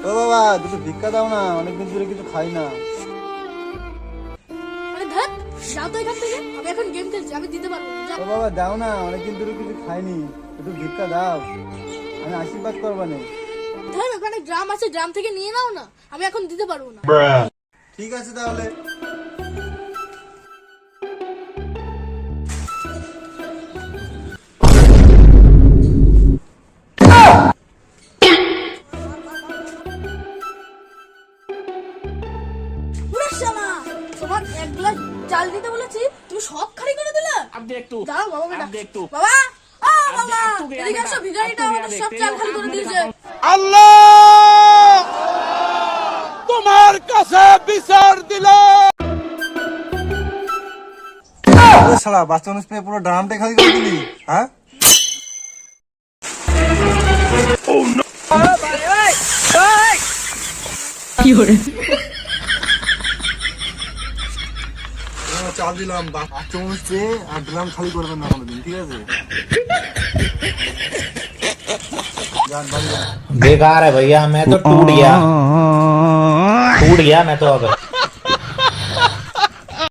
ও বাবা দুটো ভিক্ষা দাও না, অনেকদিন ধরে কিছু খাই না। আরে ধ্যাৎ, যাও তো এখান থেকে। আমি এখন গেম খেলছি, আমি দিতে পারবো না। ও বাবা দাও না, অনেকদিন ধরে কিছু খাইনি, একটু ভিক্ষা দাও, আমি আশীর্বাদ করবা নেই। ধ্যাৎ, ওখানে গ্রাম আছে, গ্রাম থেকে নিয়ে নাও না, আমি এখন দিতে পারবো না। ঠিক আছে তাহলে। ওরে শালা, তোমার এক গ্লাস চাল দিতে বলেছি, তুমি সব খালি করে দিলে। अब देख तू দাঁড়াও বাবা, বেটা। अब देख तू বাবা, ও বাবা, अब तू गया এদিকে আসো, बेटा, ভিখারিটা अब तू আমাদের गया সব देख, চাল तेरे খালি করে सामने দিয়েছে। তোমার কাছে বিচার দিলাম। ওরে শালা, বাচ্চা মানুষ পেয়ে পুরো ড্রামটা খালি করে দিলি, হ্যাঁ? চাল দিলাম, বাচ্চা মানুষ পেয়ে আর ড্রাম খালি করবেন না কোনোদিন, ঠিক আছে? যান বাড়ি যান। बेकार है भैया, मैं तो टूट गया मैं तो अब